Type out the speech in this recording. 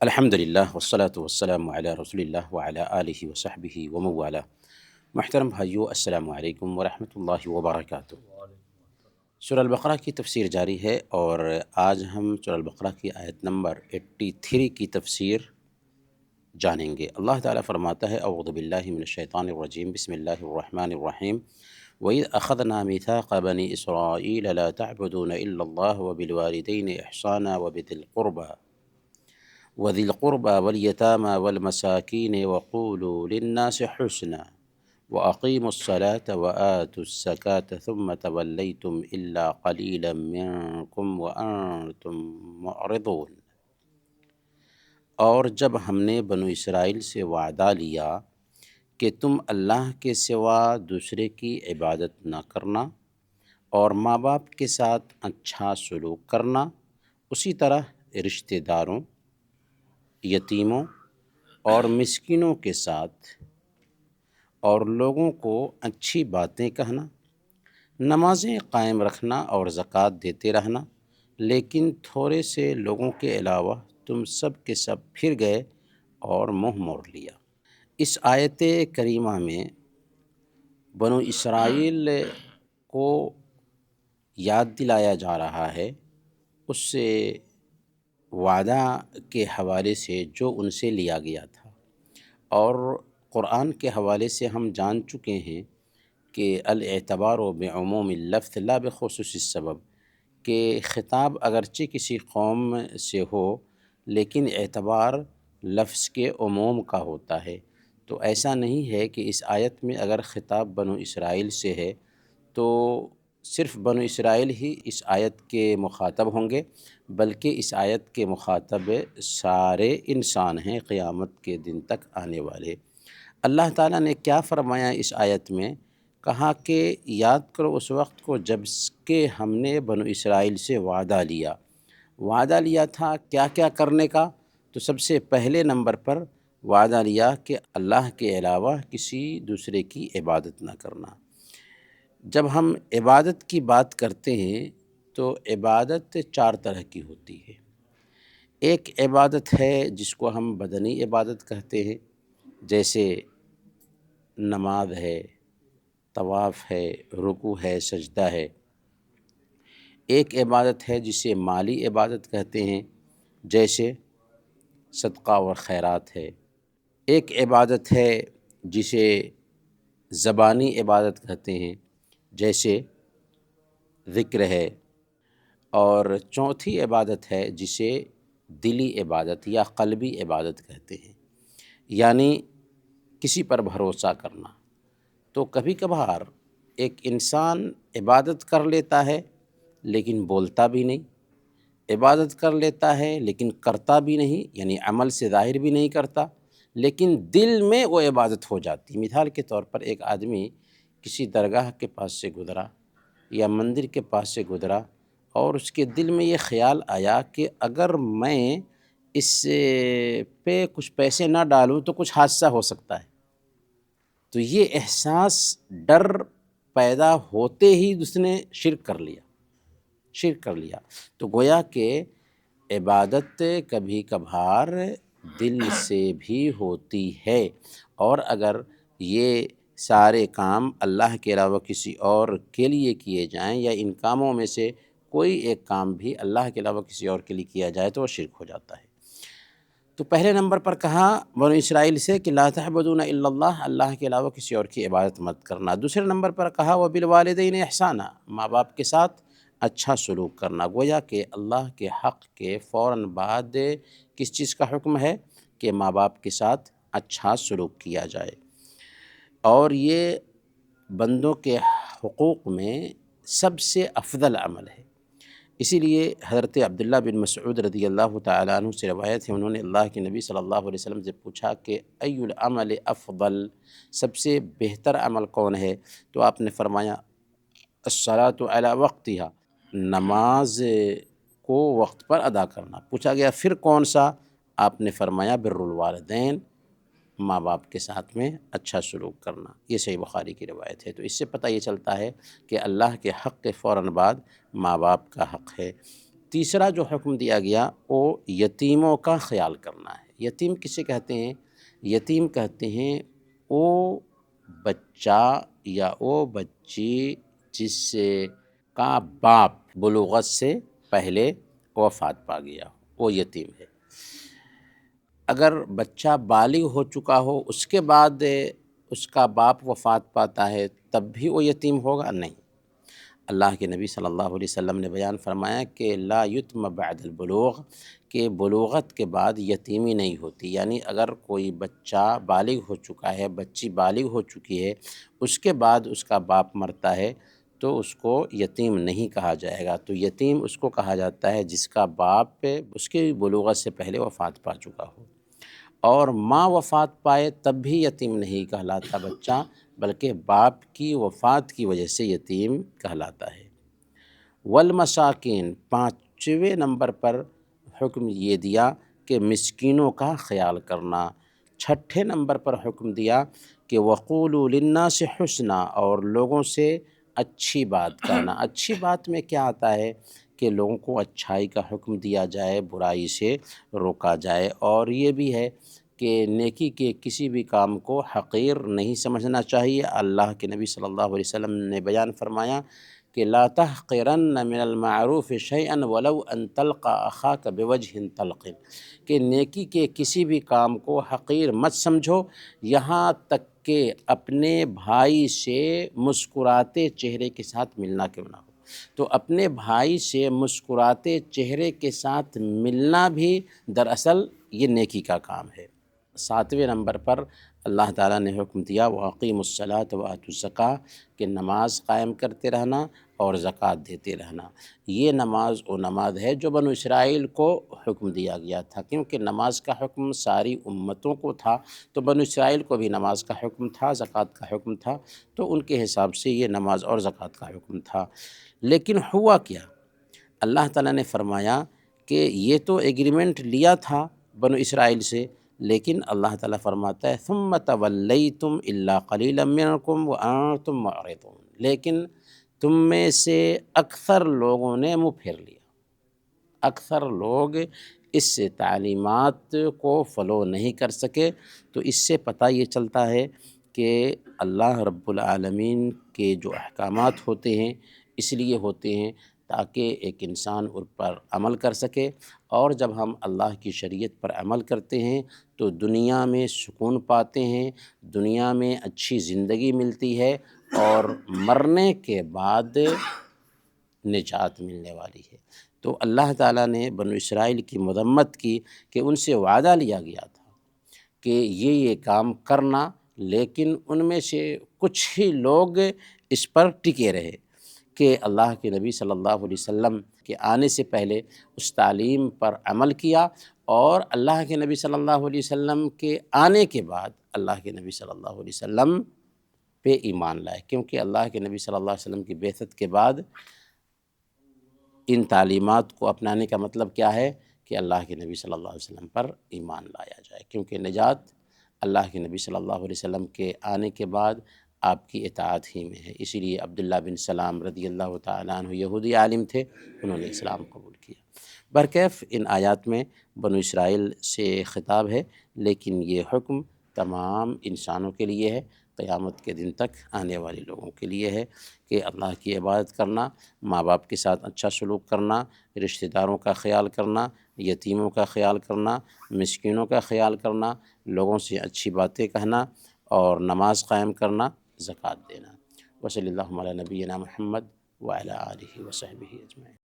الحمدللہ والصلاة والسلام علی رسول اللہ وعلی آلہ وصحبہ ومن والہ۔ محترم بھائیو، السلام علیکم ورحمۃ اللہ وبرکاتہ۔ سورہ البقرہ کی تفسیر جاری ہے اور آج ہم سورہ البقرہ کی آیت نمبر 83 کی تفسیر جانیں گے۔ اللہ تعالیٰ فرماتا ہے اعوذ باللہ من الشیطان الرجیم، بسم اللہ الرحمن الرحیم۔ وَإِذْ أَخَذْنَا مِيثَاقَ بَنِي إِسْرَائِيلَ لَا تَعْبُدُونَ إِلَّا اللَّهَ وَبِالْوَالِدَيْنِ إِحْسَانًا وَذِي الْقُرْبَى وَالْيَتَامَى وَالْمَسَاكِينِ وَقُولُوا لِلنَّاسِ حُسْنًا وَأَقِيمُوا الصَّلَاةَ وَآتُوا الزَّكَاةَ ثُمَّ تَوَلَّيْتُمْ إِلَّا قَلِيلًا مِّنكُمْ وَأَنتُم مُّعْرِضُونَ۔ اور جب ہم نے بنو اسرائیل سے وعدہ لیا کہ تم اللہ کے سوا دوسرے کی عبادت نہ کرنا اور ماں باپ کے ساتھ اچھا سلوک کرنا، اسی طرح رشتہ داروں، یتیموں اور مسکینوں کے ساتھ، اور لوگوں کو اچھی باتیں کہنا، نمازیں قائم رکھنا اور زکوٰۃ دیتے رہنا، لیکن تھوڑے سے لوگوں کے علاوہ تم سب کے سب پھر گئے اور منہ موڑ لیا۔ اس آیت کریمہ میں بنو اسرائیل کو یاد دلایا جا رہا ہے اس سے وعدہ کے حوالے سے جو ان سے لیا گیا تھا، اور قرآن کے حوالے سے ہم جان چکے ہیں کہ الاعتبار بعموم اللفظ لا بخصوص السبب، کہ خطاب اگرچہ کسی قوم سے ہو لیکن اعتبار لفظ کے عموم کا ہوتا ہے۔ تو ایسا نہیں ہے کہ اس آیت میں اگر خطاب بنو اسرائیل سے ہے تو صرف بنو اسرائیل ہی اس آیت کے مخاطب ہوں گے، بلکہ اس آیت کے مخاطب سارے انسان ہیں قیامت کے دن تک آنے والے۔ اللہ تعالیٰ نے کیا فرمایا اس آیت میں؟ کہا کہ یاد کرو اس وقت کو جب کہ ہم نے بنو اسرائیل سے وعدہ لیا تھا کیا کیا کرنے کا؟ تو سب سے پہلے نمبر پر وعدہ لیا کہ اللہ کے علاوہ کسی دوسرے کی عبادت نہ کرنا۔ جب ہم عبادت کی بات کرتے ہیں تو عبادت چار طرح کی ہوتی ہے۔ ایک عبادت ہے جس کو ہم بدنی عبادت کہتے ہیں، جیسے نماز ہے، طواف ہے، رکوع ہے، سجدہ ہے۔ ایک عبادت ہے جسے مالی عبادت کہتے ہیں، جیسے صدقہ اور خیرات ہے۔ ایک عبادت ہے جسے زبانی عبادت کہتے ہیں، جیسے ذکر ہے۔ اور چوتھی عبادت ہے جسے دلی عبادت یا قلبی عبادت کہتے ہیں، یعنی کسی پر بھروسہ کرنا۔ تو کبھی کبھار ایک انسان عبادت کر لیتا ہے لیکن بولتا بھی نہیں، عبادت کر لیتا ہے لیکن کرتا بھی نہیں، یعنی عمل سے ظاہر بھی نہیں کرتا، لیکن دل میں وہ عبادت ہو جاتی۔ مثال کے طور پر ایک آدمی کسی درگاہ کے پاس سے گزرا یا مندر کے پاس سے گزرا اور اس کے دل میں یہ خیال آیا کہ اگر میں اس پہ کچھ پیسے نہ ڈالوں تو کچھ حادثہ ہو سکتا ہے، تو یہ احساس ڈر پیدا ہوتے ہی اس نے شرک کر لیا۔ تو گویا کہ عبادت کبھی کبھار دل سے بھی ہوتی ہے، اور اگر یہ سارے کام اللہ کے علاوہ کسی اور کے لیے کیے جائیں یا ان کاموں میں سے کوئی ایک کام بھی اللہ کے علاوہ کسی اور کے لیے کیا جائے تو وہ شرک ہو جاتا ہے۔ تو پہلے نمبر پر کہا بنو اسرائیل سے کہ لا تعبدون الا اللہ، اللہ کے علاوہ کسی اور کی عبادت مت کرنا۔ دوسرے نمبر پر کہا وبالوالدین احسانا، ماں باپ کے ساتھ اچھا سلوک کرنا۔ گویا کہ اللہ کے حق کے فوراً بعد کس چیز کا حکم ہے؟ کہ ماں باپ کے ساتھ اچھا سلوک کیا جائے، اور یہ بندوں کے حقوق میں سب سے افضل عمل ہے۔ اسی لیے حضرت عبداللہ بن مسعود رضی اللہ تعالیٰ عنہ سے روایت ہے، انہوں نے اللہ کے نبی صلی اللہ علیہ وسلم سے پوچھا کہ ای العمل افضل، سب سے بہتر عمل کون ہے؟ تو آپ نے فرمایا الصلاۃ علی وقتہا، نماز کو وقت پر ادا کرنا۔ پوچھا گیا پھر کون سا؟ آپ نے فرمایا بر الوالدین، ماں باپ کے ساتھ میں اچھا سلوک کرنا۔ یہ صحیح بخاری کی روایت ہے۔ تو اس سے پتہ یہ چلتا ہے کہ اللہ کے حق کے فوراً بعد ماں باپ کا حق ہے۔ تیسرا جو حکم دیا گیا وہ یتیموں کا خیال کرنا ہے۔ یتیم کسے کہتے ہیں؟ یتیم کہتے ہیں وہ بچہ یا وہ بچی جس سے کا باپ بلوغت سے پہلے وفات پا گیا ہو، وہ یتیم ہے۔ اگر بچہ بالغ ہو چکا ہو اس کے بعد اس کا باپ وفات پاتا ہے تب بھی وہ یتیم ہوگا؟ نہیں۔ اللہ کے نبی صلی اللہ علیہ وسلم نے بیان فرمایا کہ لا یتم بعد البلوغ، کہ بلوغت کے بعد یتیمی نہیں ہوتی، یعنی اگر کوئی بچہ بالغ ہو چکا ہے، بچی بالغ ہو چکی ہے، اس کے بعد اس کا باپ مرتا ہے تو اس کو یتیم نہیں کہا جائے گا۔ تو یتیم اس کو کہا جاتا ہے جس کا باپ اس کی بلوغت سے پہلے وفات پا چکا ہو، اور ماں وفات پائے تب بھی یتیم نہیں کہلاتا بچہ، بلکہ باپ کی وفات کی وجہ سے یتیم کہلاتا ہے۔ والمساکین، پانچویں نمبر پر حکم یہ دیا کہ مسکینوں کا خیال کرنا۔ چھٹے نمبر پر حکم دیا کہ وقولوا للناس حسنا، اور لوگوں سے اچھی بات کرنا۔ اچھی بات میں کیا آتا ہے کہ لوگوں کو اچھائی کا حکم دیا جائے، برائی سے روکا جائے، اور یہ بھی ہے کہ نیکی کے کسی بھی کام کو حقیر نہیں سمجھنا چاہیے۔ اللہ کے نبی صلی اللہ علیہ وسلم نے بیان فرمایا کہ لا تحقرن من المعروف شیئا ولو ان تلقى اخاك بوجه طلق، کہ نیکی کے کسی بھی کام کو حقیر مت سمجھو یہاں تک کہ اپنے بھائی سے مسکراتے چہرے کے ساتھ ملنا کیوں نہ ہو۔ تو اپنے بھائی سے مسکراتے چہرے کے ساتھ ملنا بھی دراصل یہ نیکی کا کام ہے۔ ساتویں نمبر پر اللہ تعالیٰ نے حکم دیا وَأَقِيمُوا الصَّلَاةَ وَآتُوا الزَّكَاةَ، کہ نماز قائم کرتے رہنا اور زکوٰۃ دیتے رہنا۔ یہ نماز وہ نماز ہے جو بنو اسرائیل کو حکم دیا گیا تھا، کیونکہ نماز کا حکم ساری امتوں کو تھا، تو بنو اسرائیل کو بھی نماز کا حکم تھا، زکوٰۃ کا حکم تھا، تو ان کے حساب سے یہ نماز اور زکوٰۃ کا حکم تھا۔ لیکن ہوا کیا؟ اللہ تعالیٰ نے فرمایا کہ یہ تو ایگریمنٹ لیا تھا بنو اسرائیل سے، لیکن اللہ تعالیٰ فرماتا ہے ثم تولیتم الا قلیلا منکم وانتم معرضون، لیکن تم میں سے اکثر لوگوں نے منہ پھیر لیا۔ اکثر لوگ اس تعلیمات کو فالو نہیں کر سکے، تو اس سے پتہ یہ چلتا ہے کہ اللہ رب العالمین کے جو احکامات ہوتے ہیں اس لیے ہوتے ہیں تاکہ ایک انسان ان پر عمل کر سکے، اور جب ہم اللہ کی شریعت پر عمل کرتے ہیں تو دنیا میں سکون پاتے ہیں، دنیا میں اچھی زندگی ملتی ہے، اور مرنے کے بعد نجات ملنے والی ہے۔ تو اللہ تعالیٰ نے بنو اسرائیل کی مذمت کی کہ ان سے وعدہ لیا گیا تھا کہ یہ کام کرنا، لیکن ان میں سے کچھ ہی لوگ اس پر ٹکے رہے کہ اللہ کے نبی صلی اللہ علیہ وسلم کے آنے سے پہلے اس تعلیم پر عمل کیا، اور اللہ کے نبی صلی اللہ علیہ وسلم کے آنے کے بعد اللہ کے نبی صلی اللہ علیہ وسلم پہ ایمان لائے، کیونکہ اللہ کے نبی صلی اللہ علیہ وسلم کی بعثت کے بعد ان تعلیمات کو اپنانے کا مطلب کیا ہے کہ اللہ کے نبی صلی اللہ علیہ وسلم پر ایمان لایا جائے، کیونکہ نجات اللہ کے نبی صلی اللہ علیہ وسلم کے آنے کے بعد آپ کی اطاعت ہی میں ہے۔ اسی لیے عبداللہ بن سلام رضی اللہ تعالیٰ عنہ یہودی عالم تھے، انہوں نے اسلام قبول کیا۔ برکیف ان آیات میں بنو اسرائیل سے خطاب ہے، لیکن یہ حکم تمام انسانوں کے لیے ہے، قیامت کے دن تک آنے والے لوگوں کے لیے ہے کہ اللہ کی عبادت کرنا، ماں باپ کے ساتھ اچھا سلوک کرنا، رشتہ داروں کا خیال کرنا، یتیموں کا خیال کرنا، مسکینوں کا خیال کرنا، لوگوں سے اچھی باتیں کہنا، اور نماز قائم کرنا، زکوٰۃ دینا۔ وصلی اللہ علی نبینا محمد وعلی آلہ وصحبہ اجمعین۔